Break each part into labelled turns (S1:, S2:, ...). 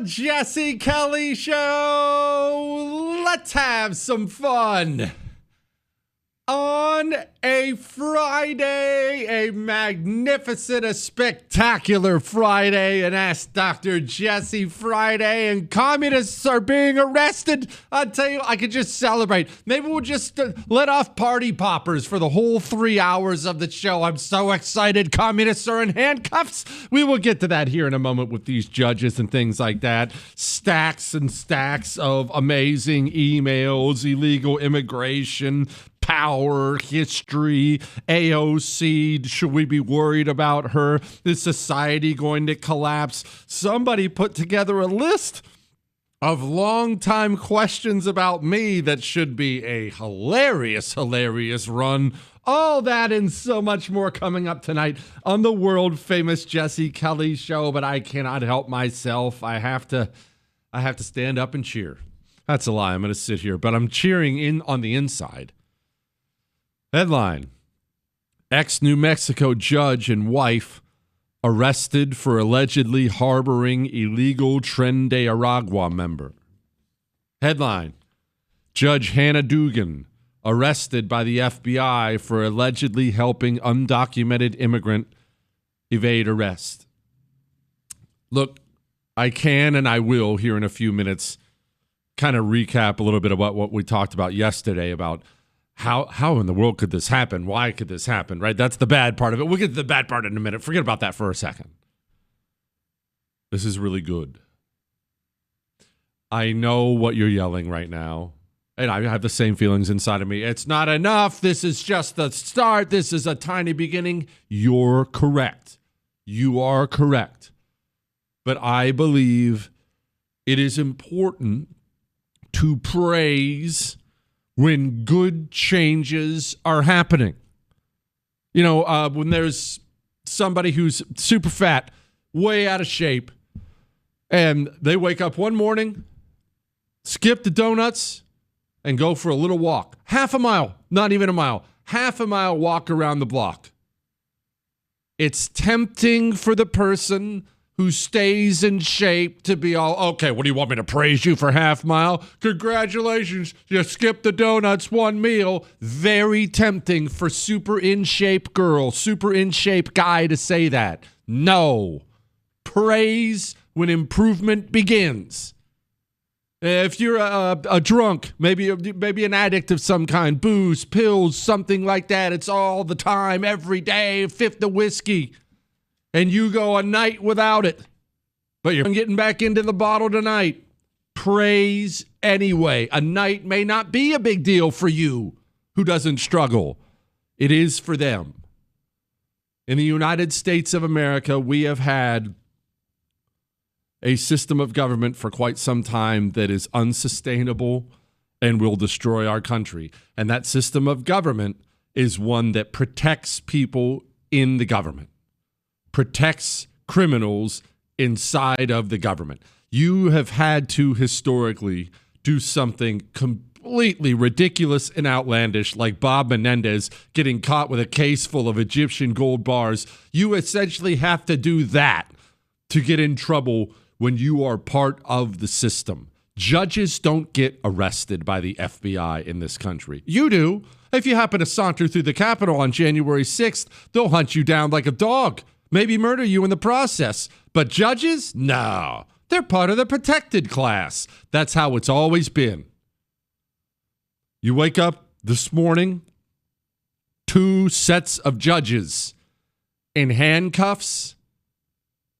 S1: Jesse Kelly Show. Let's have some fun. On a Friday, a magnificent, a spectacular Friday, an Ask Dr. Jesse Friday, and communists are being arrested. I'll tell you, I could just celebrate. Maybe we'll just let off party poppers for the whole 3 hours of the show. I'm so excited. Communists are in handcuffs. We will get to that here in a moment with these judges and things like that. Stacks and stacks of amazing emails, illegal immigration, power, history, AOC, should we be worried about her? Is society going to collapse? Somebody put together a list of long-time questions about me that should be a hilarious run. All that and so much more coming up tonight on the world-famous Jesse Kelly Show, but I cannot help myself. I have to stand up and cheer. That's a lie. I'm going to sit here, but I'm cheering in on the inside. Headline: ex-New Mexico judge and wife arrested for allegedly harboring illegal Tren de Aragua member. Headline: Judge Hannah Dugan arrested by the FBI for allegedly helping undocumented immigrant evade arrest. Look, I can and I will here in a few minutes kind of recap a little bit about what we talked about yesterday about how in the world could this happen? Why could this happen, right? That's the bad part of it. We'll get to the bad part in a minute. Forget about that for a second. This is really good. I know what you're yelling right now, and I have the same feelings inside of me. It's not enough. This is just the start. This is a tiny beginning. You're correct. You are correct. But I believe it is important to praise when good changes are happening. You know, when there's somebody who's super fat, way out of shape, and they wake up one morning, skip the donuts, and go for a little walk. Half a mile, not even a mile. Half a mile walk around the block. It's tempting for the person who stays in shape to be all, okay, what do you want me to praise you for half mile? Congratulations, you skipped the donuts, one meal. Very tempting for super in shape girl, super in shape guy to say that. No. Praise when improvement begins. If you're a drunk, maybe an addict of some kind, booze, pills, something like that, it's all the time, every day, fifth of whiskey, and you go a night without it, but you're getting back into the bottle tonight. Praise anyway. A night may not be a big deal for you who doesn't struggle. It is for them. In the United States of America, we have had a system of government for quite some time that is unsustainable and will destroy our country. And that system of government is one that protects people in the government, protects criminals inside of the government. You have had to historically do something completely ridiculous and outlandish, like Bob Menendez getting caught with a case full of Egyptian gold bars. You essentially have to do that to get in trouble when you are part of the system. Judges don't get arrested by the FBI in this country. You do. If you happen to saunter through the Capitol on January 6th, they'll hunt you down like a dog. Maybe murder you in the process. But judges? No. They're part of the protected class. That's how it's always been. You wake up this morning, 2 sets of judges in handcuffs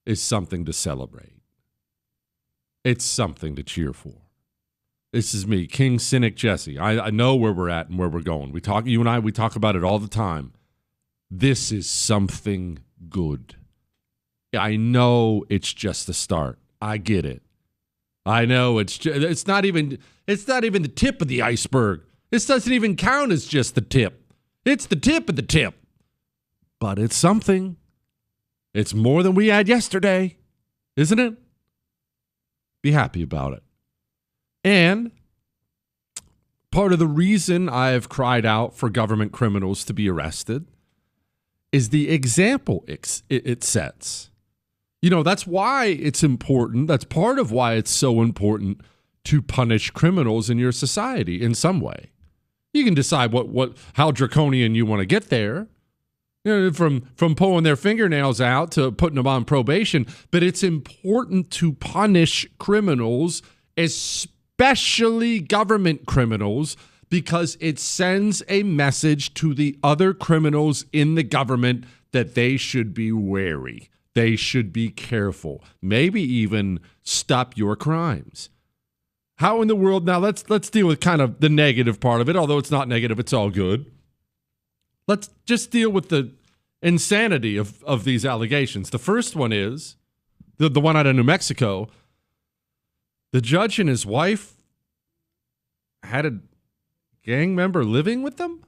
S1: is something to celebrate. It's something to cheer for. This is me, King Cynic Jesse. I know where we're at and where we're going. You and I talk about it all the time. This is something good. I know it's just the start. I get it. I know it's not even the tip of the iceberg. This doesn't even count as just the tip. It's the tip of the tip. But it's something. It's more than we had yesterday, isn't it? Be happy about it. And part of the reason I've cried out for government criminals to be arrested is the example it sets. That's why it's important. That's part of why it's so important to punish criminals in your society in some way. You can decide how draconian you want to get there. From pulling their fingernails out to putting them on probation, but it's important to punish criminals, especially government criminals, because it sends a message to the other criminals in the government that they should be wary. They should be careful. Maybe even stop your crimes. How in the world? Now let's deal with kind of the negative part of it, although it's not negative, it's all good. Let's just deal with the insanity of these allegations. The first one is the one out of New Mexico. The judge and his wife had a gang member living with them.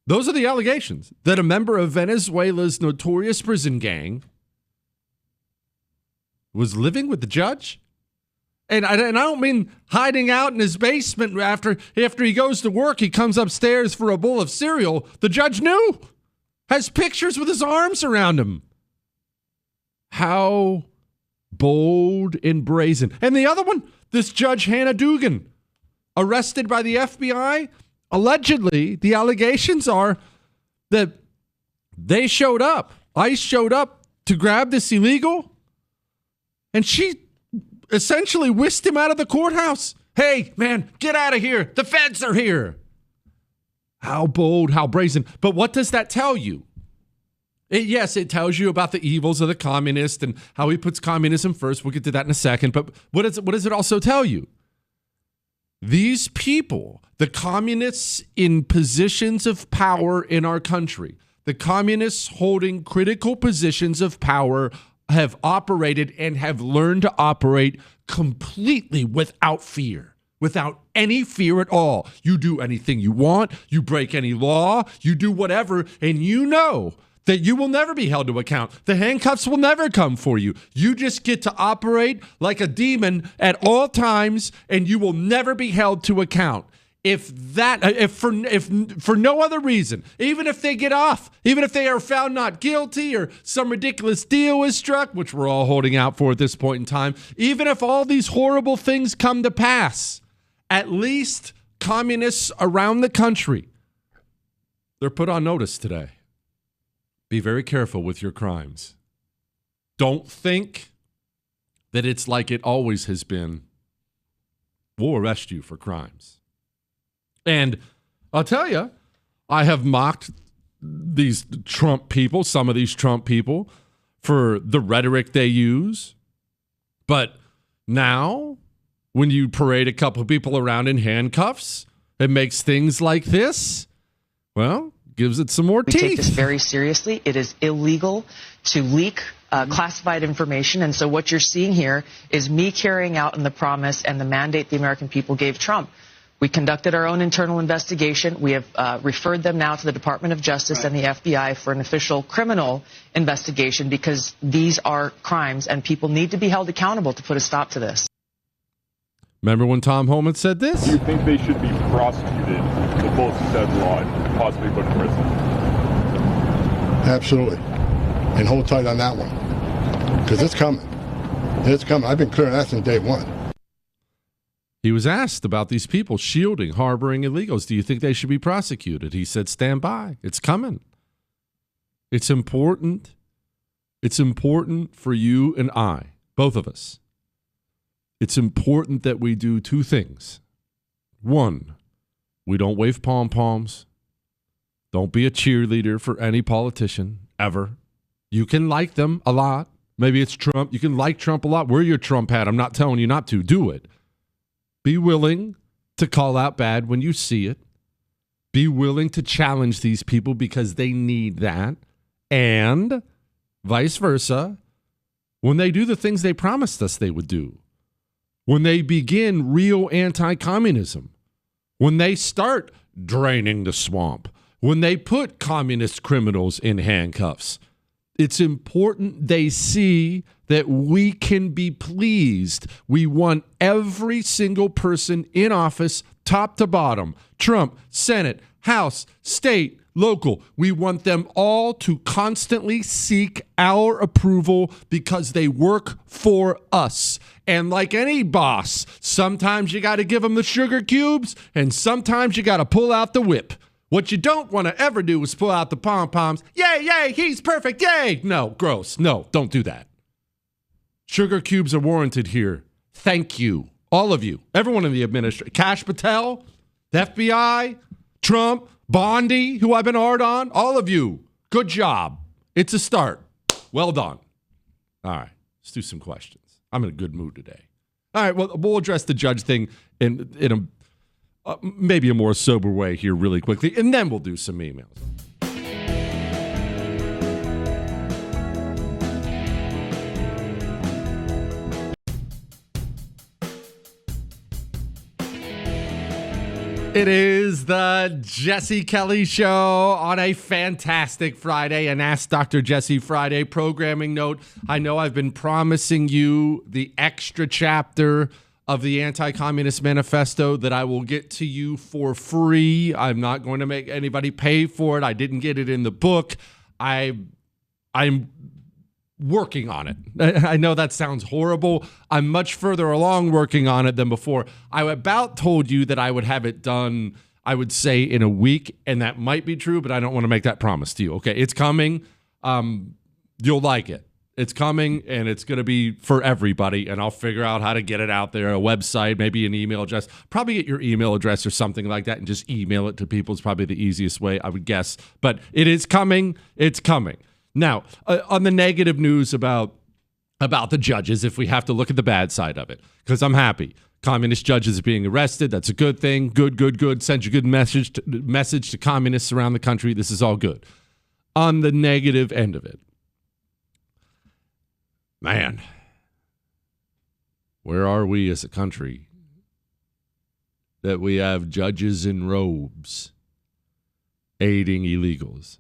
S1: Those are the allegations, that a member of Venezuela's notorious prison gang was living with the judge. And I don't mean hiding out in his basement after he goes to work, he comes upstairs for a bowl of cereal. The judge knew. Has pictures with his arms around him. How bold and brazen. And the other one, this Judge Hannah Dugan, arrested by the FBI. Allegedly, the allegations are that they showed up. ICE showed up to grab this illegal. And she essentially whisked him out of the courthouse. Hey, man, get out of here. The feds are here. How bold, how brazen. But what does that tell you? Yes, it tells you about the evils of the communist and how he puts communism first. We'll get to that in a second. But what does it also tell you? These people, the communists in positions of power in our country, the communists holding critical positions of power, have operated and have learned to operate completely without fear, without any fear at all. You do anything you want, you break any law, you do whatever, and you know that you will never be held to account. The handcuffs will never come for you. You just get to operate like a demon at all times, and you will never be held to account. If for no other reason, even if they get off, even if they are found not guilty or some ridiculous deal is struck, which we're all holding out for at this point in time, even if all these horrible things come to pass, at least communists around the country, they're put on notice today. Be very careful with your crimes. Don't think that it's like it always has been. We'll arrest you for crimes. And I'll tell you, I have mocked these Trump people, some of these Trump people, for the rhetoric they use. But now, when you parade a couple of people around in handcuffs, it makes things like this, well, gives it some more teeth.
S2: We take this very seriously. It is illegal to leak classified information. And so what you're seeing here is me carrying out on the promise and the mandate the American people gave Trump. We conducted our own internal investigation. We have referred them now to the Department of Justice and the FBI for an official criminal investigation because these are crimes and people need to be held accountable to put a stop to this.
S1: Remember when Tom Homan said this?
S3: Do you think they should be prosecuted, the folks who said law, and possibly put in prison?
S4: Absolutely. And hold tight on that one. Because it's coming. It's coming. I've been clearing that since day one.
S1: He was asked about these people shielding, harboring illegals. Do you think they should be prosecuted? He said, stand by. It's coming. It's important. It's important for you and I, both of us. It's important that we do two things. One, we don't wave pom-poms. Don't be a cheerleader for any politician, ever. You can like them a lot. Maybe it's Trump. You can like Trump a lot. Wear your Trump hat. I'm not telling you not to. Do it. Be willing to call out bad when you see it. Be willing to challenge these people because they need that. And vice versa, when they do the things they promised us they would do. When they begin real anti-communism, when they start draining the swamp, when they put communist criminals in handcuffs, it's important they see that we can be pleased. We want every single person in office, top to bottom, Trump, Senate, House, state, local. We want them all to constantly seek our approval because they work for us. And like any boss, sometimes you got to give them the sugar cubes and sometimes you got to pull out the whip. What you don't want to ever do is pull out the pom-poms. Yay, yay, he's perfect, yay. No, gross. No, don't do that. Sugar cubes are warranted here. Thank you. All of you. Everyone in the administration. Kash Patel, the FBI, Trump, Bondi, who I've been hard on. All of you. Good job. It's a start. Well done. All right. Let's do some questions. I'm in a good mood today. All right. Well, we'll address the judge thing in a maybe a more sober way here really quickly, and then we'll do some emails. It is the Jesse Kelly Show on a fantastic Friday, an Ask Dr. Jesse Friday programming note. I know I've been promising you the extra chapter of the Anti-Communist Manifesto that I will get to you for free. I'm not going to make anybody pay for it. I didn't get it in the book. I'm working on it. I know that sounds horrible. I'm much further along working on it than before. I about told you that I would have it done, I would say, in a week, and that might be true, but I don't want to make that promise to you. Okay, it's coming. You'll like it. It's coming, and it's going to be for everybody, and I'll figure out how to get it out there, a website, maybe an email address. Probably get your email address or something like that and just email it to people is probably the easiest way, I would guess. But it is coming. It's coming. Now, on the negative news about the judges, if we have to look at the bad side of it, because I'm happy. Communist judges are being arrested. That's a good thing. Good. Send a good message to communists around the country. This is all good. On the negative end of it, man, where are we as a country that we have judges in robes aiding illegals?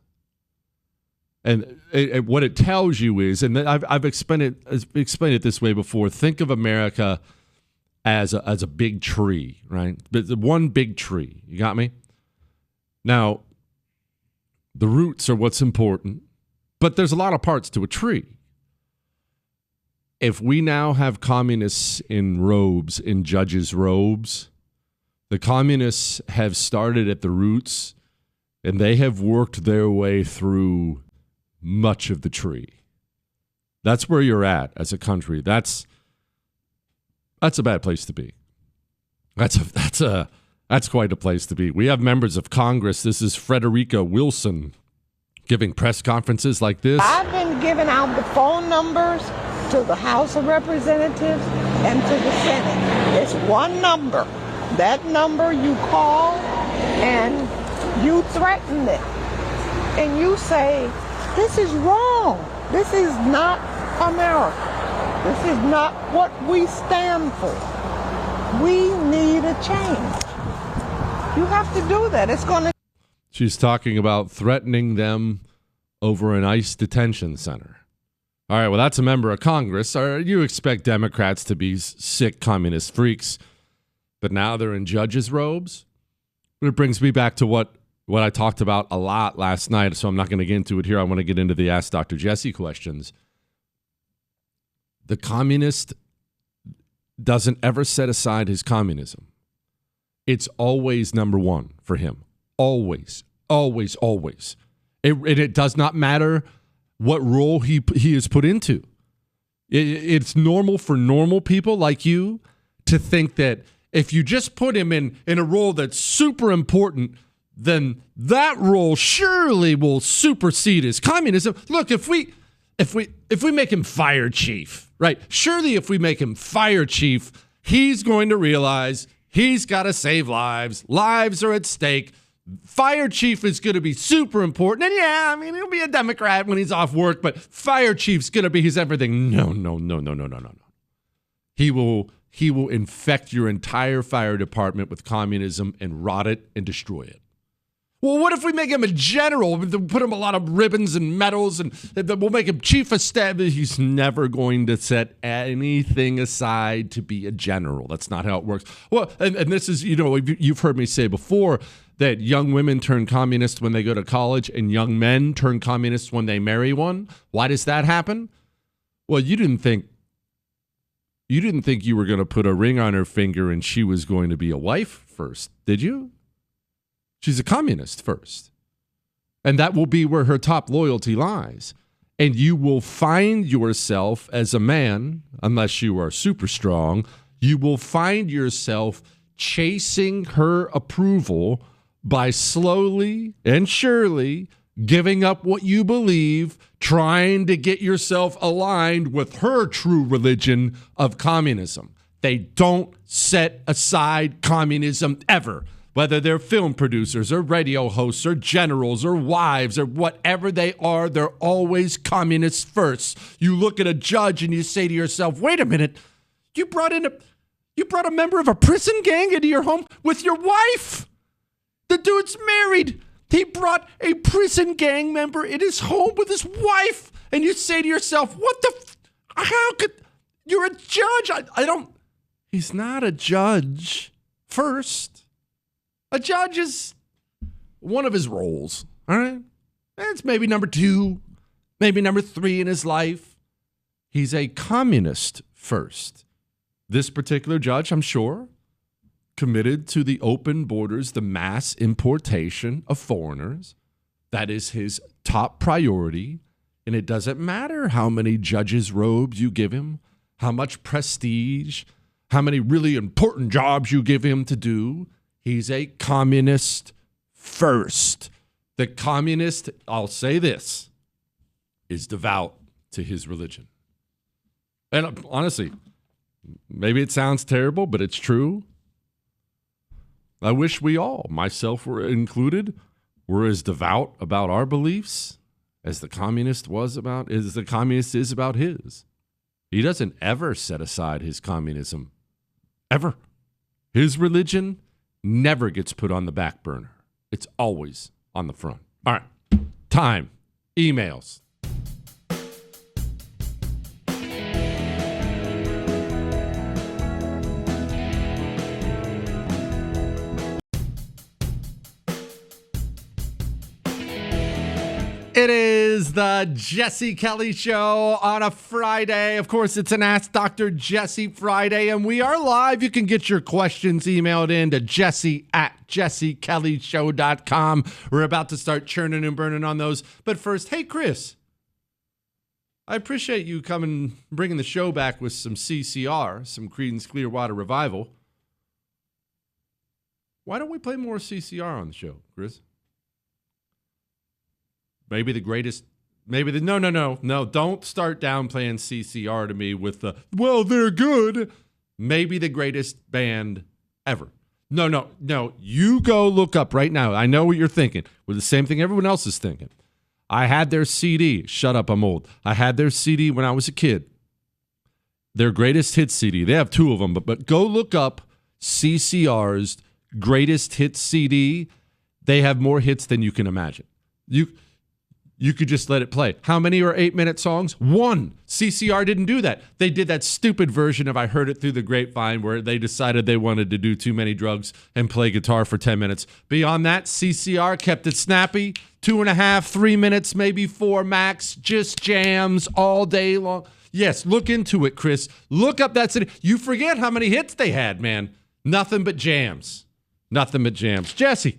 S1: And what it tells you is, and I've explained it this way before. Think of America as a big tree, right? One big tree. You got me? Now, the roots are what's important, but there's a lot of parts to a tree. If we now have communists in robes, in judges' robes, the communists have started at the roots, and they have worked their way through much of the tree. That's where you're at as a country. That's a bad place to be. That's quite a place to be. We have members of Congress. This is Frederica Wilson giving press conferences like this.
S5: I've been giving out the phone numbers to the House of Representatives and to the Senate. It's one number. That number you call and you threaten them. And you say, this is wrong. This is not America. This is not what we stand for. We need a change. You have to do that. It's going to.
S1: She's talking about threatening them over an ICE detention center. All right, well, that's a member of Congress. You expect Democrats to be sick communist freaks, but now they're in judges' robes? But it brings me back to what I talked about a lot last night, so I'm not going to get into it here. I want to get into the Ask Dr. Jesse questions. The communist doesn't ever set aside his communism. It's always number one for him. Always, always, always. It does not matter what role he is put into. It's normal for normal people like you to think that if you just put him in a role that's super important, then that role surely will supersede his communism. Look, if we make him fire chief, right? Surely if we make him fire chief, he's going to realize he's got to save lives. Lives are at stake. Fire chief is going to be super important. And yeah, I mean, he'll be a Democrat when he's off work, but fire chief's going to be his everything. No. He will infect your entire fire department with communism and rot it and destroy it. Well, what if we make him a general? Put him a lot of ribbons and medals, and we'll make him chief of staff. He's never going to set anything aside to be a general. That's not how it works. Well, and this is, you've heard me say before that young women turn communist when they go to college and young men turn communist when they marry one. Why does that happen? Well, you didn't think you were going to put a ring on her finger and she was going to be a wife first, did you? She's a communist first. And that will be where her top loyalty lies. And you will find yourself as a man, unless you are super strong, you will find yourself chasing her approval by slowly and surely giving up what you believe, trying to get yourself aligned with her true religion of communism. They don't set aside communism ever. Whether they're film producers or radio hosts or generals or wives or whatever they are, they're always communists first. You look at a judge and you say to yourself, wait a minute, you brought a member of a prison gang into your home with your wife. The dude's married. He brought a prison gang member in his home with his wife. And you say to yourself, how could, you're a judge. He's not a judge first. A judge is one of his roles, all right? It's maybe number 2, maybe number 3 in his life. He's a communist first. This particular judge, I'm sure, committed to the open borders, the mass importation of foreigners. That is his top priority. And it doesn't matter how many judges' robes you give him, how much prestige, how many really important jobs you give him to do. He's a communist first. The communist, I'll say this, is devout to his religion. And honestly, maybe it sounds terrible, but it's true. I wish we all, myself included, were as devout about our beliefs as the communist is about his. He doesn't ever set aside his communism. Ever. His religion never gets put on the back burner. It's always on the front. All right. Time. Emails. It is the Jesse Kelly Show on a Friday. Of course, it's an Ask Dr. Jesse Friday, and we are live. You can get your questions emailed in to jesse@jessekellyshow.com. We're about to start churning and burning on those. But first, hey, Chris, I appreciate you bringing the show back with some CCR, some Creedence Clearwater Revival. Why don't we play more CCR on the show, Chris? No, don't start downplaying CCR to me with they're good. Maybe the greatest band ever. No, you go look up right now. I know what you're thinking. With the same thing everyone else is thinking. I had their CD. Shut up, I'm old. I had their CD when I was a kid. Their greatest hits CD. They have 2 of them, but go look up CCR's greatest hits CD. They have more hits than you can imagine. You could just let it play. How many are 8-minute songs? 1. CCR didn't do that. They did that stupid version of I Heard It Through the Grapevine where they decided they wanted to do too many drugs and play guitar for 10 minutes. Beyond that, CCR kept it snappy. 2.5, 3 minutes, maybe 4 max. Just jams all day long. Yes, look into it, Chris. Look up that city. You forget how many hits they had, man. Nothing but jams. Nothing but jams. Jesse.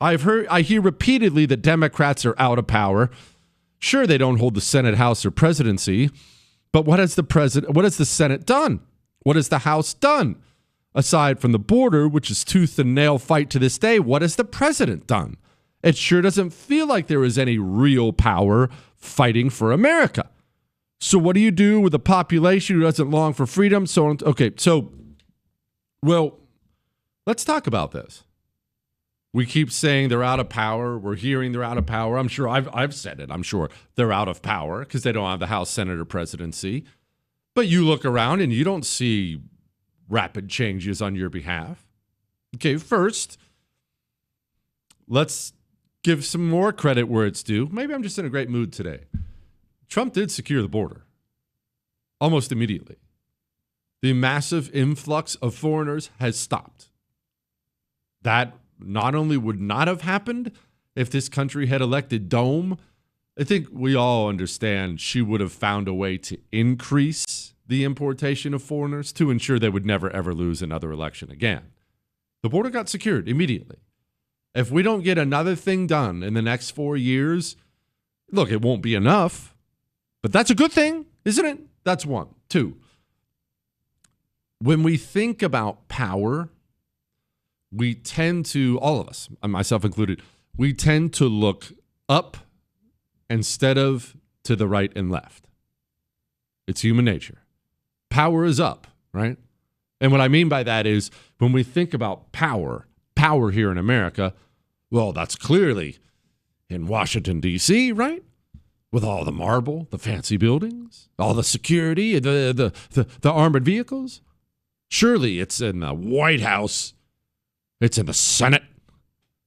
S1: I hear repeatedly that Democrats are out of power. Sure, they don't hold the Senate, House, or presidency, but what has the Senate done? What has the House done? Aside from the border, which is tooth and nail fight to this day, what has the president done? It sure doesn't feel like there is any real power fighting for America. So what do you do with a population who doesn't long for freedom? Well, let's talk about this. We keep saying they're out of power. We're hearing they're out of power. I'm sure I've said it. I'm sure they're out of power because they don't have the House, Senate, or presidency. But you look around and you don't see rapid changes on your behalf. Okay, first, let's give some more credit where it's due. Maybe I'm just in a great mood today. Trump did secure the border almost immediately. The massive influx of foreigners has stopped. That not only would not have happened if this country had elected Dome, I think we all understand she would have found a way to increase the importation of foreigners to ensure they would never, ever lose another election again. The border got secured immediately. If we don't get another thing done in the next 4 years, look, it won't be enough, but that's a good thing, isn't it? That's one. Two, when we think about power, we tend to, all of us, myself included, we tend to look up instead of to the right and left. It's human nature. Power is up, right? And what I mean by that is when we think about power here in America, well, that's clearly in Washington, D.C., right? With all the marble, the fancy buildings, all the security, the armored vehicles. Surely it's in the White House. It's in the Senate.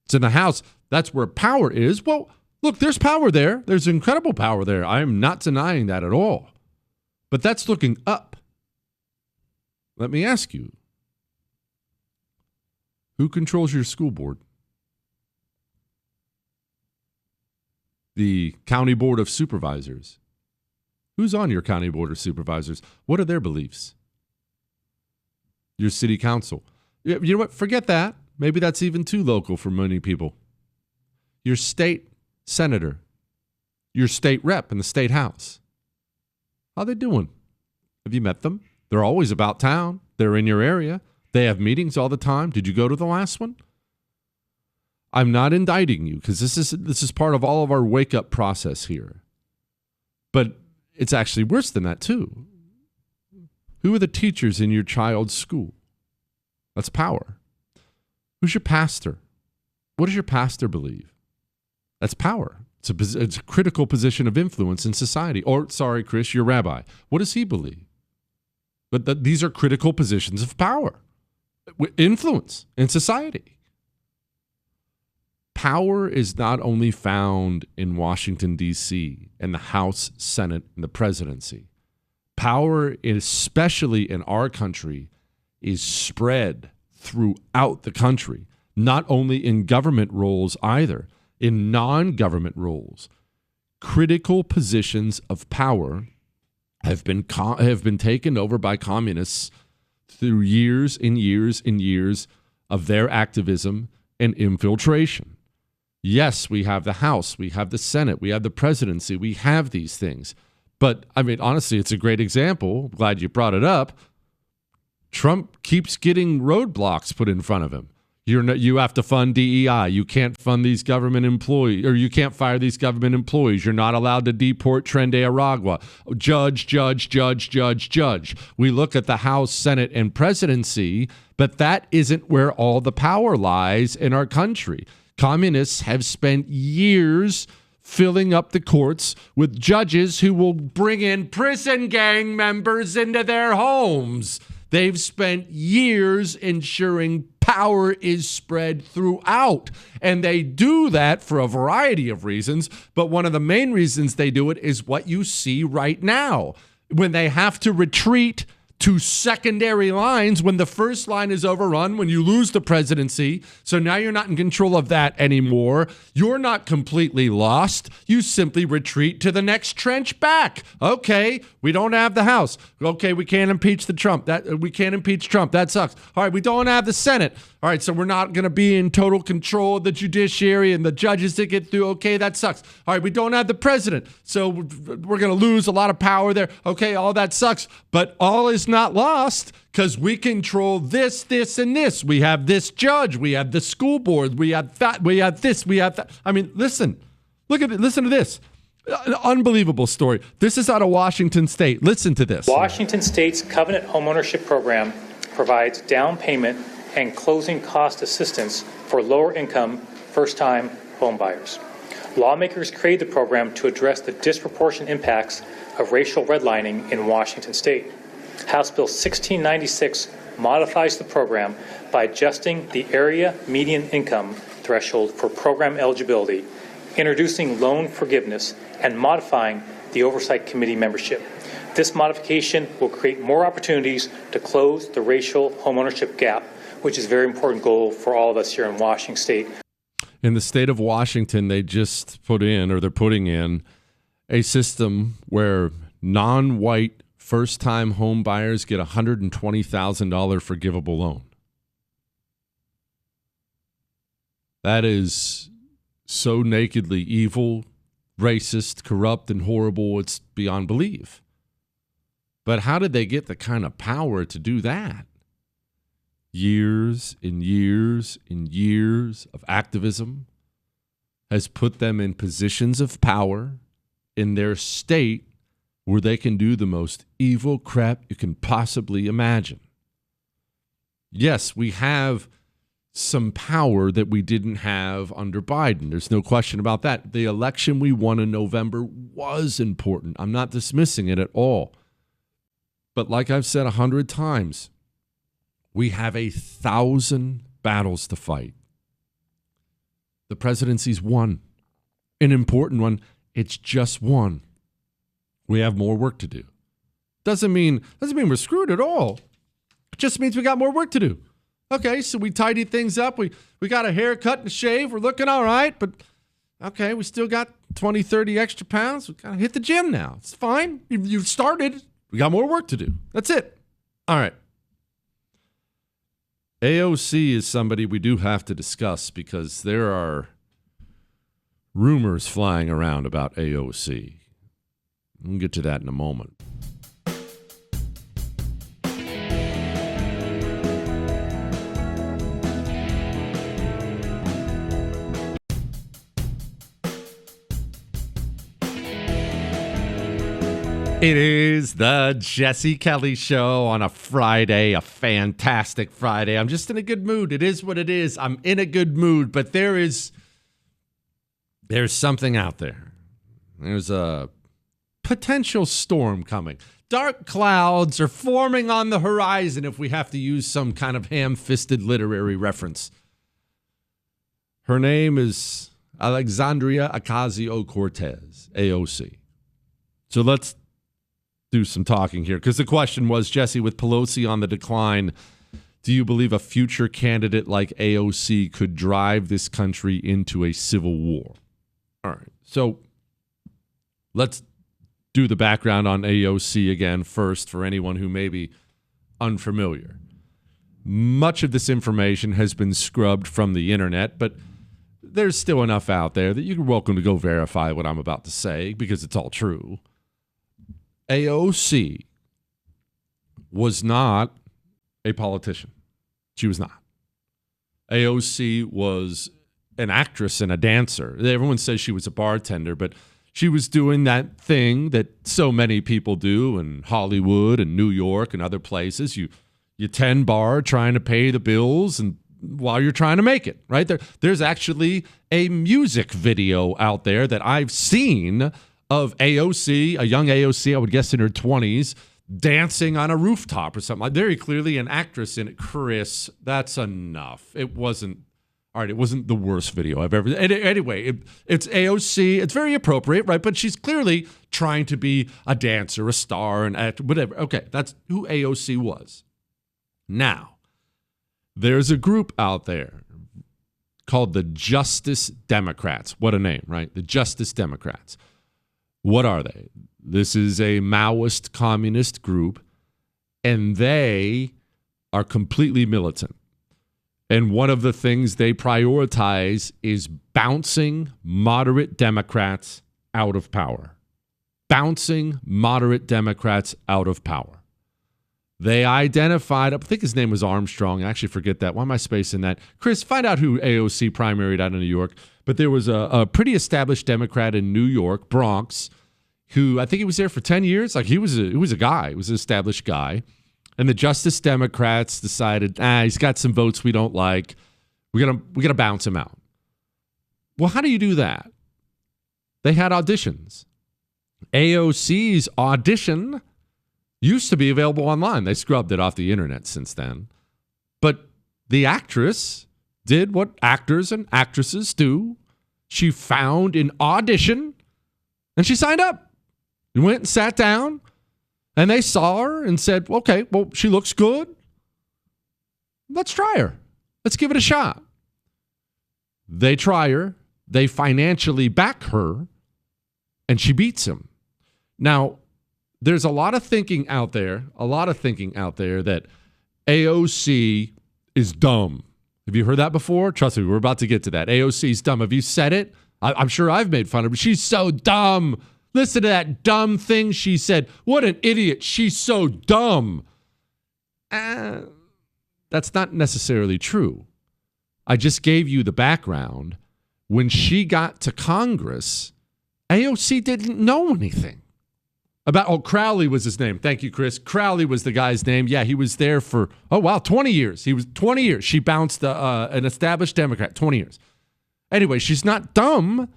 S1: It's in the House. That's where power is. Well, look, there's power there. There's incredible power there. I am not denying that at all. But that's looking up. Let me ask you, who controls your school board? The County Board of Supervisors. Who's on your County Board of Supervisors? What are their beliefs? Your city council. You know what? Forget that. Maybe that's even too local for many people. Your state senator. Your state rep in the state house. How they doing? Have you met them? They're always about town. They're in your area. They have meetings all the time. Did you go to the last one? I'm not indicting you because this is part of all of our wake-up process here. But it's actually worse than that, too. Who are the teachers in your child's school? That's power. Who's your pastor? What does your pastor believe? That's power. It's a critical position of influence in society. Or, sorry, Chris, your rabbi. What does he believe? But these are critical positions of power, influence in society. Power is not only found in Washington, D.C., and the House, Senate, and the presidency. Power, especially in our country, is spread throughout the country, not only in government roles either, in non-government roles. Critical positions of power have been taken over by communists through years and years and years of their activism and infiltration. Yes, we have the House, we have the Senate, we have the presidency, we have these things. But, I mean, honestly, it's a great example. Glad you brought it up. Trump keeps getting roadblocks put in front of him. You have to fund DEI. You can't fund these government employees, or you can't fire these government employees. You're not allowed to deport Tren de Aragua. Judge. We look at the House, Senate, and presidency, but that isn't where all the power lies in our country. Communists have spent years filling up the courts with judges who will bring in prison gang members into their homes. They've spent years ensuring power is spread throughout. And they do that for a variety of reasons. But one of the main reasons they do it is what you see right now. When they have to retreat to secondary lines when the first line is overrun, when you lose the presidency. So now you're not in control of that anymore. You're not completely lost. You simply retreat to the next trench back. Okay, we don't have the House. Okay, we can't impeach Trump. We can't impeach Trump. That sucks. All right, we don't have the Senate. All right, so we're not going to be in total control of the judiciary and the judges that get through. Okay, that sucks. All right, we don't have the president. So we're going to lose a lot of power there. Okay, all that sucks. But all is not lost because we control this, and this. We have this judge. We have the school board. We have that. We have this. We have that. I mean, listen. Look at it. Listen to this. An unbelievable story. This is out of Washington State. Listen to this.
S6: Washington State's Covenant Homeownership Program provides down payment and closing cost assistance for lower-income, first-time home buyers. Lawmakers created the program to address the disproportionate impacts of racial redlining in Washington State. House Bill 1696 modifies the program by adjusting the area median income threshold for program eligibility, introducing loan forgiveness, and modifying the Oversight Committee membership. This modification will create more opportunities to close the racial homeownership gap, which is a very important goal for all of us here in Washington State.
S1: In the state of Washington, they just they're putting in a system where non-white first-time home buyers get a $120,000 forgivable loan. That is so nakedly evil, racist, corrupt, and horrible, it's beyond belief. But how did they get the kind of power to do that? Years and years and years of activism has put them in positions of power in their state where they can do the most evil crap you can possibly imagine. Yes, we have some power that we didn't have under Biden. There's no question about that. The election we won in November was important. I'm not dismissing it at all. But like I've said 100 times, we have 1,000 battles to fight. The presidency's one, an important one. It's just one. We have more work to do. Doesn't mean we're screwed at all. It just means we got more work to do. Okay, so we tidied things up. We got a haircut and a shave. We're looking all right, but okay, we still got 20, 30 extra pounds. We got to hit the gym now. It's fine. You've started. We got more work to do. That's it. All right. AOC is somebody we do have to discuss because there are rumors flying around about AOC. We'll get to that in a moment. It is the Jesse Kelly Show on a Friday, a fantastic Friday. I'm just in a good mood. It is what it is. I'm in a good mood, but there's something out there. There's a potential storm coming. Dark clouds are forming on the horizon if we have to use some kind of ham-fisted literary reference. Her name is Alexandria Ocasio-Cortez, AOC. So let's do some talking here, because the question was, Jesse, with Pelosi on the decline, do you believe a future candidate like AOC could drive this country into a civil war? All right, so let's do the background on AOC again first for anyone who may be unfamiliar. Much of this information has been scrubbed from the internet, but there's still enough out there that you're welcome to go verify what I'm about to say, because it's all true. AOC was not a politician. She was not. AOC was an actress and a dancer. Everyone says she was a bartender, but she was doing that thing that so many people do in Hollywood and New York and other places. You tend bar trying to pay the bills and while you're trying to make it, right? There's actually a music video out there that I've seen of AOC, a young AOC, I would guess in her 20s, dancing on a rooftop or something. Very clearly an actress in it. Chris, that's enough. It wasn't the worst video I've ever... Anyway, it's AOC. It's very appropriate, right? But she's clearly trying to be a dancer, a star, an actor, whatever. Okay, that's who AOC was. Now, there's a group out there called the Justice Democrats. What a name, right? The Justice Democrats. What are they? This is a Maoist communist group, and they are completely militant. And one of the things they prioritize is bouncing moderate Democrats out of power. Bouncing moderate Democrats out of power. They identified, I think his name was Armstrong. I actually forget that. Why am I spacing that? Chris, find out who AOC primaried out in New York. But there was a pretty established Democrat in New York, Bronx, who I think he was there for 10 years. Like he was a guy. He was an established guy. And the Justice Democrats decided, he's got some votes we don't like. We gotta bounce him out. Well, how do you do that? They had auditions. AOC's audition used to be available online. They scrubbed it off the internet since then. But the actress did what actors and actresses do. She found an audition and she signed up. And went and sat down and they saw her and said, okay, well, she looks good. Let's try her. Let's give it a shot. They try her. They financially back her and she beats him. Now, there's a lot of thinking out there that AOC is dumb. Have you heard that before? Trust me, we're about to get to that. AOC is dumb. Have you said it? I'm sure I've made fun of her. She's so dumb. Listen to that dumb thing she said. What an idiot. She's so dumb. That's not necessarily true. I just gave you the background. When she got to Congress, AOC didn't know anything about, Crowley was his name. Thank you, Chris. Crowley was the guy's name. Yeah, he was there for, 20 years. He was 20 years. She bounced an established Democrat, 20 years. Anyway, she's not dumb.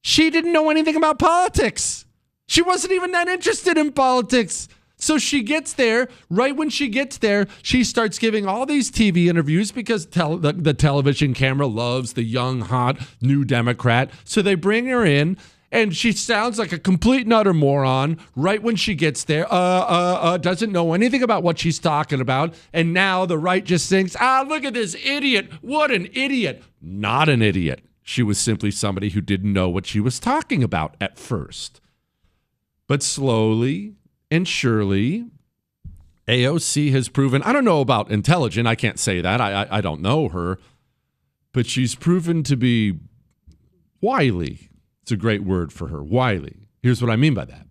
S1: She didn't know anything about politics. She wasn't even that interested in politics. So she gets there. Right when she gets there, she starts giving all these TV interviews because the television camera loves the young, hot, new Democrat. So they bring her in. And she sounds like a complete and utter moron right when she gets there. Doesn't know anything about what she's talking about. And now the right just thinks, look at this idiot. What an idiot. Not an idiot. She was simply somebody who didn't know what she was talking about at first. But slowly and surely, AOC has proven, I don't know about intelligent. I can't say that. I don't know her. But she's proven to be wily. It's a great word for her, wily. Here's what I mean by that.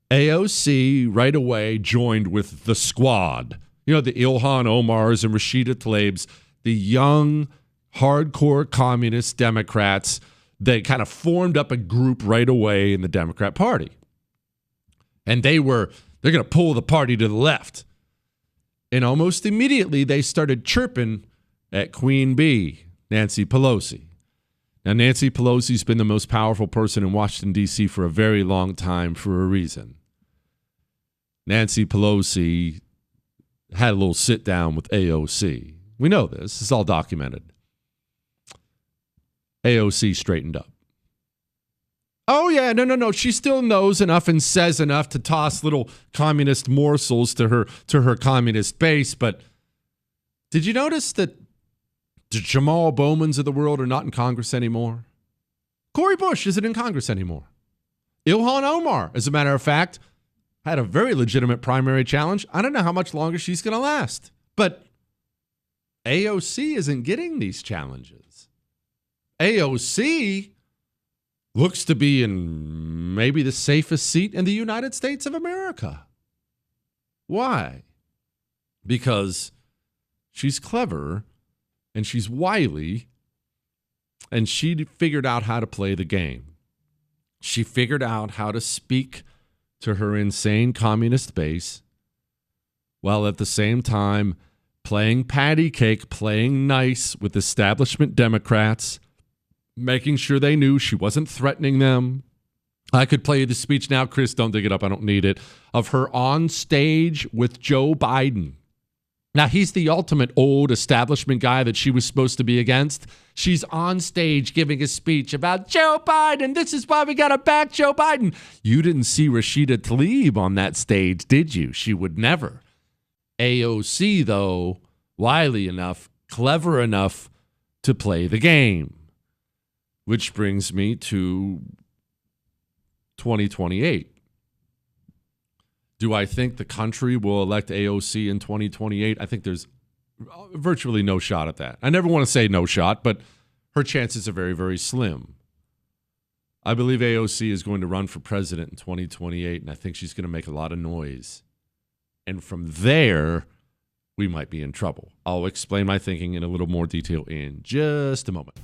S1: AOC right away joined with the squad. You know, the Ilhan Omars and Rashida Tlaibs, the young, hardcore communist Democrats. They kind of formed up a group right away in the Democrat Party. And they're going to pull the party to the left. And almost immediately, they started chirping at Queen Bee, Nancy Pelosi. Now, Nancy Pelosi's been the most powerful person in Washington, D.C. for a very long time for a reason. Nancy Pelosi had a little sit down with AOC. We know this. It's all documented. AOC straightened up. Oh, yeah, no. She still knows enough and says enough to toss little communist morsels to her communist base. But did you notice that the Jamal Bowmans of the world are not in Congress anymore? Cori Bush isn't in Congress anymore. Ilhan Omar, as a matter of fact, had a very legitimate primary challenge. I don't know how much longer she's going to last. But AOC isn't getting these challenges. AOC looks to be in maybe the safest seat in the United States of America. Why? Because she's clever and she's wily, and she figured out how to play the game. She figured out how to speak to her insane communist base while at the same time playing patty cake, playing nice with establishment Democrats, making sure they knew she wasn't threatening them. I could play you the speech now. Chris, don't dig it up. I don't need it. Of her on stage with Joe Biden. Now, he's the ultimate old establishment guy that she was supposed to be against. She's on stage giving a speech about Joe Biden. This is why we got to back Joe Biden. You didn't see Rashida Tlaib on that stage, did you? She would never. AOC, though, wily enough, clever enough to play the game. Which brings me to 2028. Do I think the country will elect AOC in 2028? I think there's virtually no shot at that. I never want to say no shot, but her chances are very, very slim. I believe AOC is going to run for president in 2028, and I think she's going to make a lot of noise. And from there, we might be in trouble. I'll explain my thinking in a little more detail in just a moment.